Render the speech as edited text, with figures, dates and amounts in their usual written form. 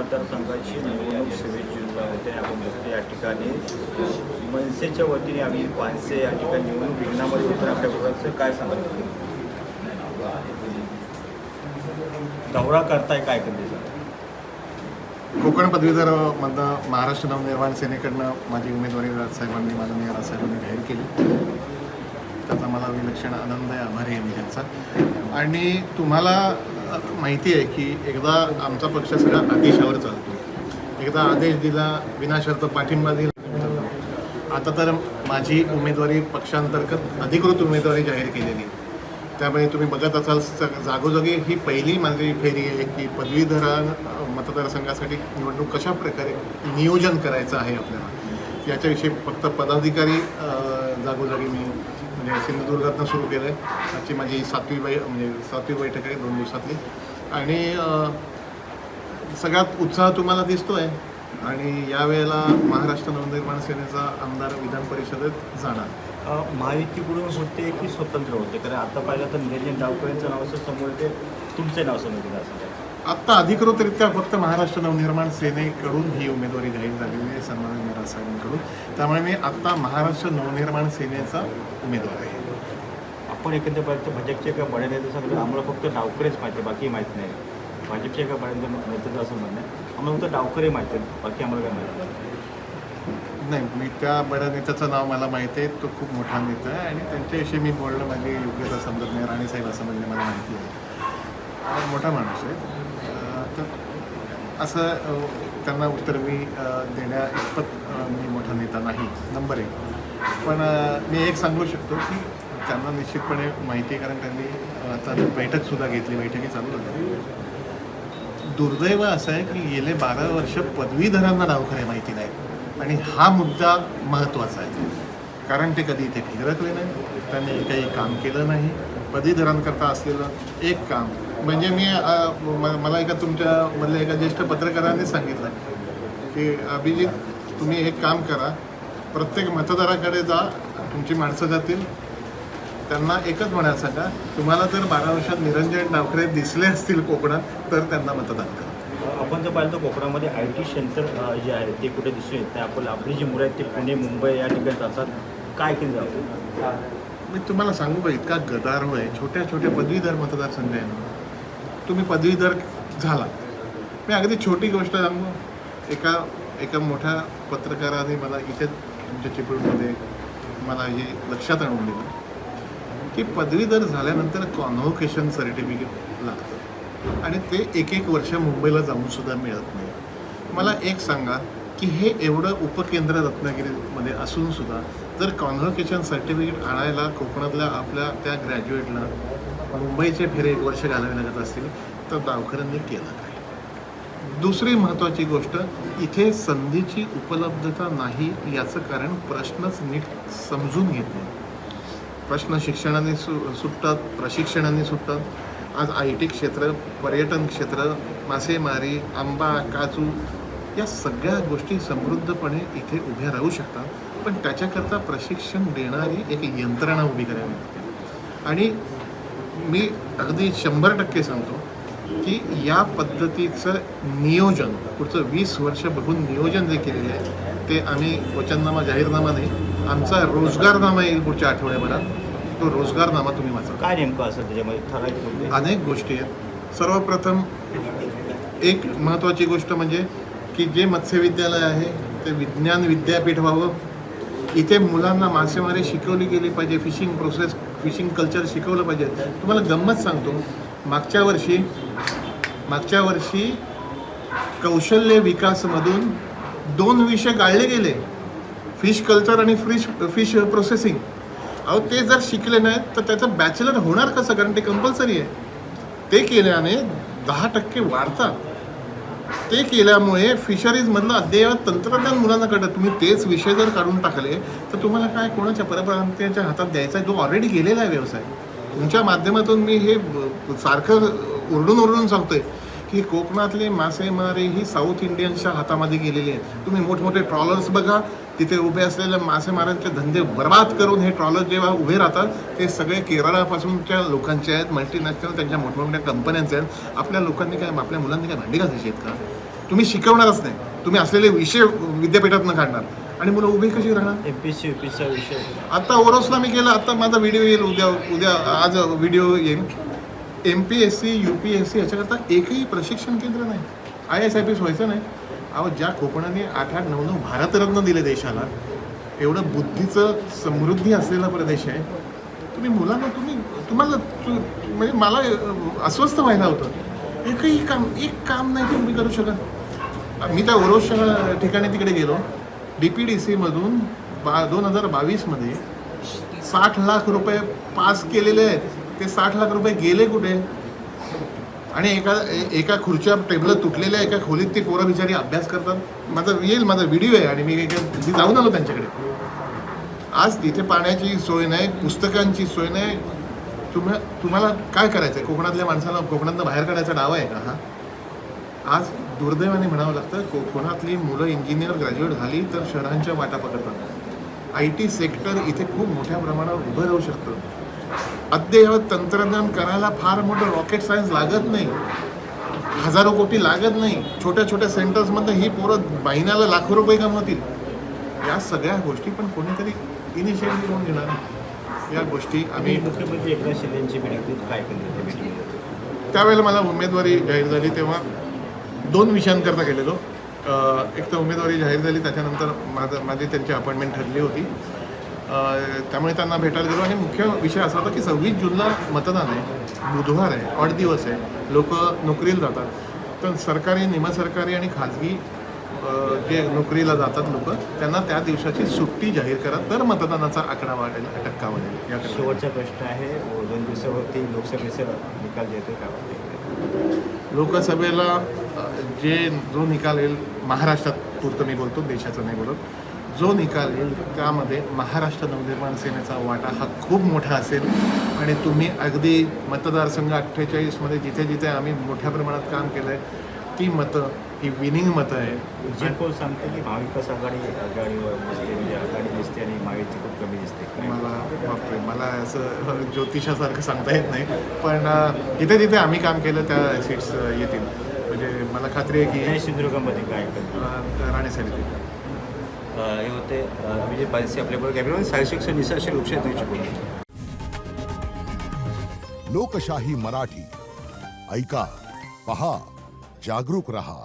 मतदारसंघाची निवडणूक 26 जूनला होते. आपण बघतो या ठिकाणी मनसेच्या वतीने आम्ही पानसे या ठिकाणी निवडणूक रिंगणामध्ये होतो. आपल्या बरोबरचं काय सांगाल? दौरा करताय काय करते? कोकण पदवीधर मधनं महाराष्ट्र नवनिर्माण सेनेकडनं माझी उमेदवारी राजसाहेबांनी माननीय राजसाहेबांनी जाहीर केली. त्याचा मला विलक्षण आनंद आहे, आभारी आहे मी त्यांचा. आणि तुम्हाला माहिती आहे की एकदा आमचा पक्ष सगळा आदेशावर चालतो. एकदा आदेश दिला, विनाशर्त पाठिंबा दिला. आता तर माझी उमेदवारी पक्षांतर्गत अधिकृत उमेदवारी जाहीर केलेली. त्यामुळे तुम्ही बघत असाल जागोजागी ही पहिली माझी फेरी आहे की पदवीधर मतदारसंघासाठी निवडणूक कशा प्रकारे नियोजन करायचं आहे आपल्याला याच्याविषयी फक्त पदाधिकारी जागोजागी मी म्हणजे सिंधुदुर्गातनं सुरू केलं आहे. आजची माझी सातवी बैठक आहे 2 दिवसातली. आणि सगळ्यात उत्साह तुम्हाला दिसतो आहे. आणि यावेळेला महाराष्ट्र नवनिर्माण सेनेचा आमदार विधान परिषदेत जाणार. महायुतीकडून होते की स्वतंत्र होते? कारण आता पाहिलं तर निरंजन डावकरेंचं नाव असं समोर येते, तुमचे नाव समोर येते असं? आत्ता अधिकृतरित्या फक्त महाराष्ट्र नवनिर्माण सेनेकडून ही उमेदवारी जाहीर झालेली आहे सन्माननीय राजसाहेबांकडून. त्यामुळे मी आत्ता महाराष्ट्र नवनिर्माण सेनेचा उमेदवार आहे. आपण एकंदरीत भाजपचे का बड्या नेते सांगितलं आम्हाला फक्त डावकरेच माहिती, बाकी माहीत नाही. भाजपचे का बड्या नेत्याचं असं म्हणणं आहे, आम्हाला फक्त डावकरे माहिती आहे, बाकी आम्हाला काय माहिती नाही. मी त्या बड्या नेत्याचं नाव मला माहिती आहे. तो खूप मोठा नेता आहे आणि त्यांच्याविषयी मी बोलणं माझी योग्यता समजत नाही. राणेसाहेब असं म्हणजे मला माहिती आहे, मोठा माणूस आहे. तर असं त्यांना उत्तर मी देण्या इतपत मी मोठा नेता नाही, नंबर 1. पण मी एक सांगू शकतो की त्यांना निश्चितपणे माहिती आहे, कारण त्यांनी आता बैठकसुद्धा घेतली, बैठकी चालू झाल्या. दुर्दैव असं आहे की गेले 12 वर्ष पदवीधरांना डावखरे माहिती नाहीत. आणि हा मुद्दा महत्त्वाचा आहे, कारण ते कधी इथे फिरकले नाही, त्यांनी काही काम केलं नाही. पदवीधरांकरता असलेलं एक काम म्हणजे मला एका तुमच्यामधल्या एका ज्येष्ठ पत्रकारांनी सांगितलं की अभिजित, तुम्ही एक काम करा, प्रत्येक मतदाराकडे जा, तुमची माणसं जातील, त्यांना एकच म्हणायला सांगा, तुम्हाला जर 12 वर्षात निरंजन डावखरे दिसले असतील कोकणात तर त्यांना मतदान करा. आपण जर पाहिलं तर कोकणामध्ये IT सेंटर जे आहे ते कुठे दिसून येत नाही. आपली जी मुलं आहेत ते पुणे, मुंबई या ठिकाणी जातात. काय केलं जातं? मी तुम्हाला सांगू का, इतका गदारोळ आहे. छोट्या छोट्या पदवीधर मतदारसंघ आहे ना. तुम्ही पदवीधर झाला, मी अगदी छोटी गोष्ट सांगू. एका मोठ्या पत्रकाराने मला इथे तुमच्या चिपळूणमध्ये मला हे लक्षात आणून दिलं की पदवीधर झाल्यानंतर कॉन्व्होकेशन सर्टिफिकेट लागतं आणि ते 1 वर्ष मुंबईला जाऊनसुद्धा मिळत नाही. मला एक सांगा की हे एवढं उपकेंद्र रत्नागिरीमध्ये असूनसुद्धा जर कॉन्व्होकेशन सर्टिफिकेट आणायला कोकणातल्या आपल्या त्या ग्रॅज्युएटला मुंबईचे फेरे 1 वर्ष घालावे लागत असतील तर डावखऱ्यांनी केलं काय? दुसरी महत्त्वाची गोष्ट, इथे संधीची उपलब्धता नाही याचं कारण प्रश्नच नीट समजून घेत नाही. प्रश्न शिक्षणाने सुटतात, प्रशिक्षणाने सुटतात. आज IT क्षेत्र, पर्यटन क्षेत्र, मासेमारी, आंबा, काजू या सगळ्या गोष्टी समृद्धपणे इथे उभ्या राहू शकतात. पण त्याच्याकरता प्रशिक्षण देणारी एक यंत्रणा उभी करावी लागते. आणि मी अगदी 100% सांगतो की या पद्धतीचं नियोजन पुढचं 20 वर्ष बघून नियोजन जे केलेलं आहे ते आम्ही वचननामा, जाहीरनामा नाही, आमचा रोजगारनामा येईल पुढच्या आठवड्याभरात. तो रोजगारनामा तुम्ही वाचा. काय नेमकं असं त्याच्यामध्ये ठराविक अनेक गोष्टी आहेत. सर्वप्रथम एक महत्त्वाची गोष्ट म्हणजे की जे मत्स्य विद्यालय आहे ते विज्ञान विद्यापीठ व्हावं. इथे मुलांना मासेमारी शिकवली गेली पाहिजे, फिशिंग कल्चर शिकवलं पाहिजे. तुम्हाला गंमत सांगतो, मागच्या वर्षी कौशल्य विकासमधून 2 विषय गाळले गेले, फिश कल्चर आणि फिश प्रोसेसिंग. अहो, ते जर शिकले नाहीत तर त्याचं बॅचलर होणार कसं? कारण ते कंपल्सरी आहे. ते केल्याने 10% वाढतात. ते केल्यामुळे फिशरीजमधलं अद्ययावत तंत्रज्ञान मुलांना कळतं. तुम्ही तेच विषय जर काढून टाकले तर तुम्हाला काय कोणाच्या परप्रांतीयांच्या हातात द्यायचा आहे जो ऑलरेडी गेलेला आहे व्यवसाय. तुमच्या माध्यमातून मी हे सारखं ओरडून सांगतोय की कोकणातली मासेमारी ही साऊथ इंडियन्सच्या हातामध्ये गेलेली आहे. तुम्ही मोठमोठे ट्रॉलर्स बघा, तिथे उभे असलेल्या मासेमारांचे धंदे बर्बाद करून हे ट्रॉलर जेव्हा उभे राहतात ते सगळे केरळापासूनच्या लोकांचे आहेत, मल्टीनॅशनल त्यांच्या मोठमोठ्या कंपन्यांचे आहेत. आपल्या लोकांनी काय, आपल्या मुलांनी काय भांडी घासायची आहेत का? तुम्ही शिकवणारच नाही, तुम्ही असलेले विषय विद्यापीठातनं काढणार आणि मुलं उभी कशी राहणार. MPSC UPSCचा विषय आता ओरोसला मी केलं, आता माझा व्हिडिओ येईल उद्या आज व्हिडिओ येईल. MPSC UPSC याच्याकरता एकही प्रशिक्षण केंद्र नाही. IAS व्हायचं नाही. अहो, ज्या कोकणाने 8-8, 9-9 भारतरत्न दिले देशाला, एवढं बुद्धीचं समृद्धी असलेला प्रदेश आहे. तुम्ही मुलांना म्हणजे मला अस्वस्थ व्हायला होतं. एक काम नाही तुम्ही करू शकत. मी त्या ओरोसच्या ठिकाणी तिकडे गेलो. DPDC मधून 2022 60 लाख रुपये पास केलेले आहेत. ते 60 लाख रुपये गेले कुठे? आणि एका खुर्च्या टेबल तुटलेल्या एका खोलीत ती पोरं बिचारी अभ्यास करतात. माझा व्हिडिओ आहे आणि मी जाऊन आलो त्यांच्याकडे. आज तिथे पाण्याची सोय नाही, पुस्तकांची सोय नाही. तुम्हाला काय करायचं आहे? कोकणातल्या माणसाला कोकणातनं बाहेर काढायचा डाव आहे का हा? आज दुर्दैवाने म्हणावं लागतं, कोकणातली मुलं इंजिनियर ग्रॅज्युएट झाली तर शहरांच्या वाटा पकडतात. IT सेक्टर इथे खूप मोठ्या प्रमाणावर उभं राहू शकतं. अद्ययावत तंत्रज्ञान करायला फार मोठं रॉकेट सायन्स लागत नाही, हजारो कोटी लागत नाही. छोट्या छोट्या सेंटर्समध्ये ही पोरं महिन्याला लाखो रुपये कमवतील. या सगळ्या गोष्टी पण कोणीतरी इनिशिएटिव्ह घेऊन घेणार. या गोष्टी आम्ही मुख्यमंत्री एकनाथ शिंदेची मीटिंग काय केली त्या मीटिंगमध्ये? त्यावेळेला मला उमेदवारी जाहीर झाली तेव्हा 2 विषयांकरता गेलेलो. एक तर उमेदवारी जाहीर झाली, त्याच्यानंतर माझी त्यांची अपॉइंटमेंट ठरली होती. त्यामुळे त्यांना भेटायला गेलो आणि मुख्य विषय असा होता की 26 जूनला मतदान आहे, बुधवार आहे, 8 दिवस आहे, लोक नोकरीला जातात. तर सरकारी, निमसरकारी आणि खाजगी जे नोकरीला जातात लोक, त्यांना त्या दिवसाची सुट्टी जाहीर करा, तर मतदानाचा आकडा वाढेल, टक्का वाढेल. याकडे शेवटचा प्रश्न आहे, 2 दिवसावरती लोकसभेचा निकाल येतो का? लोकसभेला जो निकाल येईल, महाराष्ट्रात पुरतं मी बोलतो, देशाचं नाही बोलत, जो निकाल येईल त्यामध्ये महाराष्ट्र नवनिर्माण सेनेचा वाटा हा खूप मोठा असेल. आणि तुम्ही अगदी मतदारसंघ 48मध्ये जिथे जिथे आम्ही मोठ्या प्रमाणात काम केलं आहे, ती मतं ही विनिंग मतं आहे. एक्झिट पोल सांगते की महाविकास आघाडीवर दिसते, म्हणजे आघाडी दिसते आणि महायुती खूप कमी दिसते. मला असं ज्योतिषासारखं सांगता येत नाही, पण जिथे जिथे आम्ही काम केलं त्या सीट्स येतील. म्हणजे मला खात्री आहे की सिंधुदुर्गामध्ये काय राहण्यासाठी हे होते म्हणजे बाजूचे आपल्याबरोबर कॅमेरामध्ये सायशिक्षण निसर्ग लोकशाही बोलतो. लोकशाही मराठी ऐका, पहा, जागरूक रहा.